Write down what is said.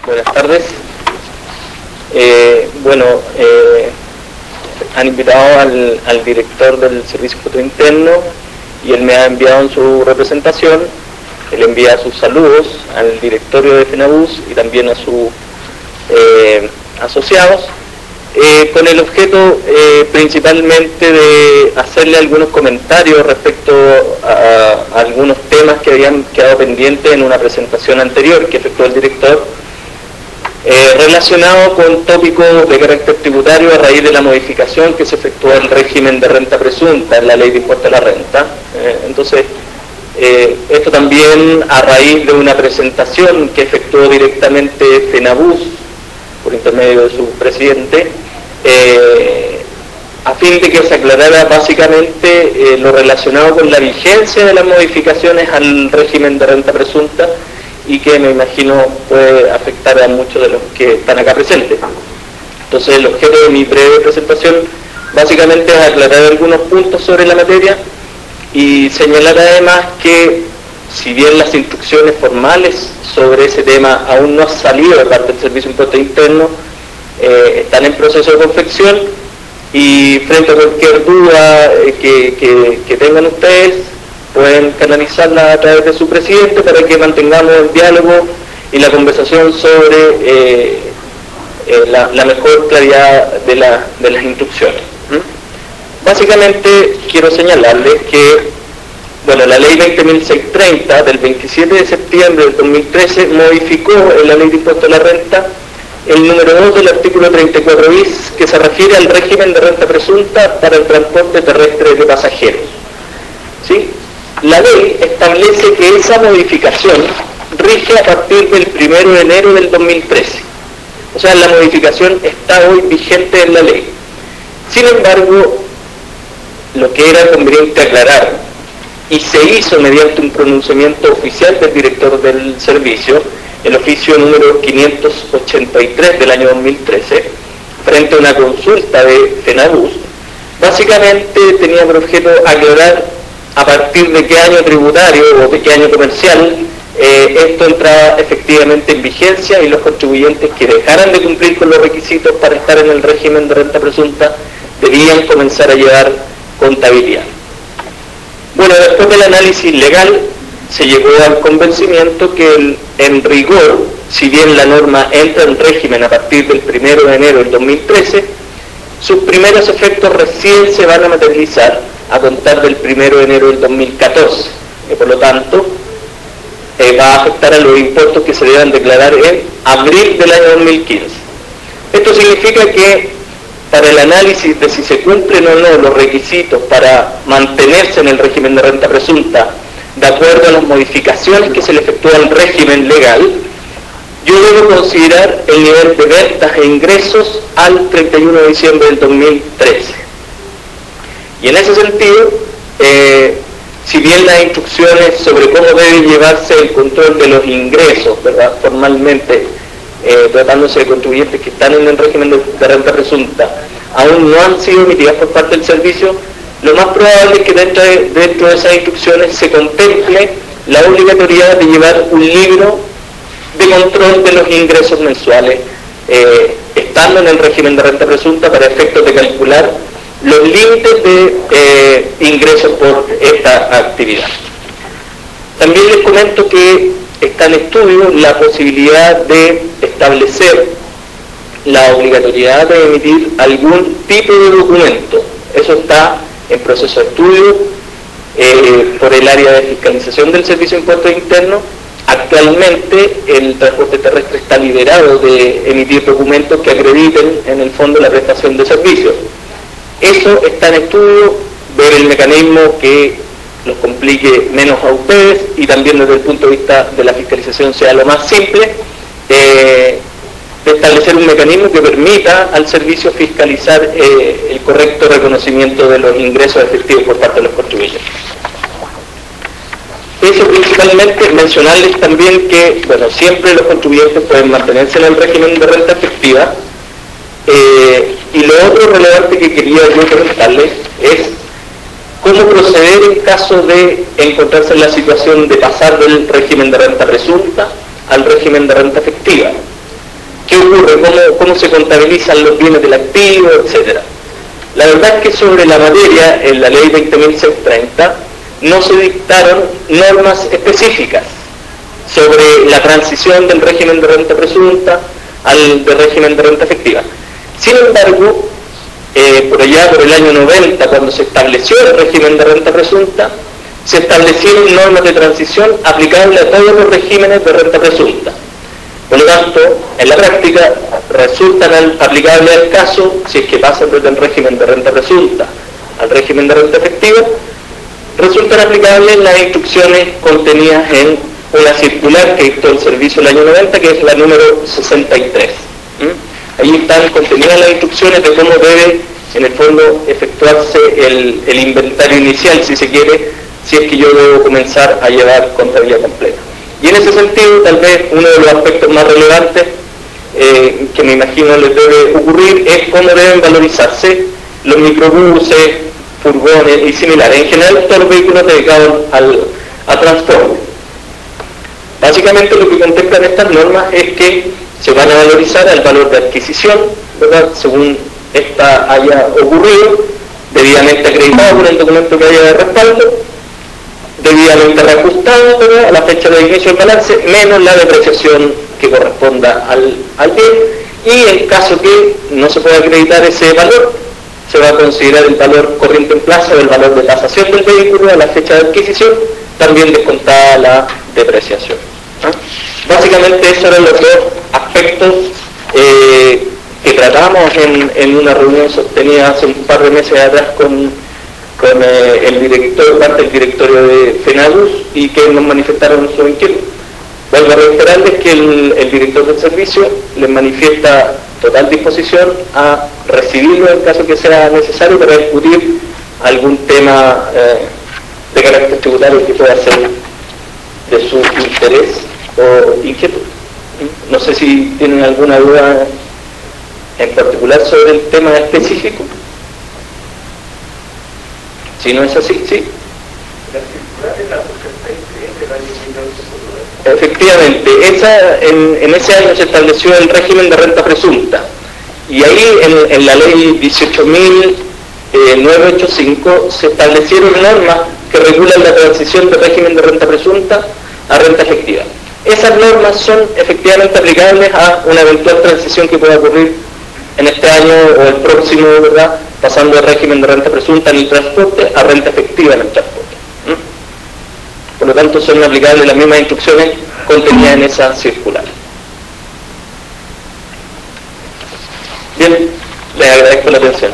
Buenas tardes. Han invitado al director del Servicio Impuesto Interno y él me ha enviado en su representación. Él envía sus saludos al directorio de FENABUS y también a sus asociados, con el objeto principalmente de hacerle algunos comentarios respecto a algunos temas que habían quedado pendientes en una presentación anterior que efectuó el director, relacionado con tópicos de carácter tributario a raíz de la modificación que se efectuó en el régimen de renta presunta en la Ley de Impuesto a la Renta. Esto también a raíz de una presentación que efectuó directamente FENABUS por intermedio de su presidente, a fin de que se aclarara básicamente lo relacionado con la vigencia de las modificaciones al régimen de renta presunta y que me imagino puede afectar a muchos de los que están acá presentes. Entonces el objeto de mi breve presentación básicamente es aclarar algunos puntos sobre la materia y señalar además que si bien las instrucciones formales sobre ese tema aún no han salido de parte del Servicio Impuesto Interno, están en proceso de confección y frente a cualquier duda que tengan ustedes, pueden canalizarla a través de su presidente para que mantengamos el diálogo y la conversación sobre la mejor claridad de las instrucciones. Básicamente quiero señalarles que la Ley 20.630 del 27 de septiembre del 2013 modificó en la Ley de Impuesto a la Renta el número 2 del artículo 34 bis que se refiere al régimen de renta presunta para el transporte terrestre de pasajeros. ¿Sí? La ley establece que esa modificación rige a partir del 1 de enero del 2013. O sea, la modificación está hoy vigente en la ley. Sin embargo, lo que era conveniente aclarar, y se hizo mediante un pronunciamiento oficial del director del servicio, el oficio número 583 del año 2013, frente a una consulta de FENABUS, básicamente tenía por objeto aclarar a partir de qué año tributario o de qué año comercial esto entraba efectivamente en vigencia y los contribuyentes que dejaran de cumplir con los requisitos para estar en el régimen de renta presunta debían comenzar a llevar contabilidad. Después del análisis legal se llegó al convencimiento que en rigor, si bien la norma entra en régimen a partir del 1 de enero del 2013, sus primeros efectos recién se van a materializar a contar del 1 de enero del 2014, y por lo tanto va a afectar a los impuestos que se deban declarar en abril del año 2015. Esto significa que para el análisis de si se cumplen o no los requisitos para mantenerse en el régimen de renta presunta, de acuerdo a las modificaciones que se le efectúa al régimen legal, yo debo considerar el nivel de ventas e ingresos al 31 de diciembre del 2013. Y en ese sentido, si bien las instrucciones sobre cómo debe llevarse el control de los ingresos, ¿verdad?, formalmente, tratándose de contribuyentes que están en el régimen de renta presunta, aún no han sido emitidas por parte del servicio, lo más probable es que dentro de esas instrucciones se contemple la obligatoriedad de llevar un libro de control de los ingresos mensuales, estando en el régimen de renta presunta para efectos de calcular los límites de ingresos por esta actividad. También les comento que está en estudio la posibilidad de establecer la obligatoriedad de emitir algún tipo de documento. Eso está en proceso de estudio por el área de fiscalización del Servicio de Impuestos Internos. Actualmente el transporte terrestre está liberado de emitir documentos que acrediten en el fondo la prestación de servicios. Eso está en estudio, ver el mecanismo que los complique menos a ustedes y también desde el punto de vista de la fiscalización sea lo más simple, de establecer un mecanismo que permita al servicio fiscalizar el correcto reconocimiento de los ingresos efectivos por parte de los contribuyentes. Eso principalmente, mencionarles también que, siempre los contribuyentes pueden mantenerse en el régimen de renta efectiva, y lo otro relevante que quería yo comentarles es cómo proceder en caso de encontrarse en la situación de pasar del régimen de renta presunta al régimen de renta efectiva. ¿Qué ocurre? ¿Cómo se contabilizan los bienes del activo, etcétera? La verdad es que sobre la materia, en la ley 20.630, no se dictaron normas específicas sobre la transición del régimen de renta presunta al de régimen de renta efectiva. Sin embargo, por allá por el año 90, cuando se estableció el régimen de renta presunta, se establecieron normas de transición aplicables a todos los regímenes de renta presunta. Por lo tanto, en la práctica, resultan aplicables al caso, si es que pasan desde el régimen de renta presunta al régimen de renta efectiva, resultan aplicables las instrucciones contenidas en una circular que dictó el servicio el año 90, que es la número 63. Ahí están contenidas las instrucciones de cómo debe, en el fondo, efectuarse el inventario inicial, si se quiere, si es que yo debo comenzar a llevar contabilidad completa. Y en ese sentido, tal vez uno de los aspectos más relevantes que me imagino les debe ocurrir es cómo deben valorizarse los microbuses, furgones y similares. En general, todos los vehículos dedicados a transporte. Básicamente lo que contemplan estas normas es que se van a valorizar al valor de adquisición, ¿verdad?, según esta haya ocurrido, debidamente acreditado con el documento que haya de respaldo, debidamente reajustado, ¿verdad?, a la fecha de inicio del balance, menos la depreciación que corresponda al bien, y en caso que no se pueda acreditar ese valor, se va a considerar el valor corriente en plaza o el valor de tasación del vehículo a la fecha de adquisición, también descontada la depreciación. Básicamente esos eran los dos aspectos que tratamos en una reunión sostenida hace un par de meses atrás con el director, parte del directorio de FENADUS, y que nos manifestaron su inquietud. Vuelvo a reiterarles que el director del servicio les manifiesta total disposición a recibirlo en caso que sea necesario para discutir algún tema de carácter tributario que pueda ser de su interés o inquietud. No sé si tienen alguna duda en particular sobre el tema específico. Si no es así, sí. Efectivamente, en ese año se estableció el régimen de renta presunta, y ahí en la ley 18.985 se establecieron normas que regulan la transición del régimen de renta presunta a renta efectiva. Esas normas son efectivamente aplicables a una eventual transición que pueda ocurrir en este año o el próximo, ¿verdad?, pasando del régimen de renta presunta en el transporte a renta efectiva en el transporte. Por lo tanto, son aplicables las mismas instrucciones contenidas en esa circular. Bien, les agradezco la atención.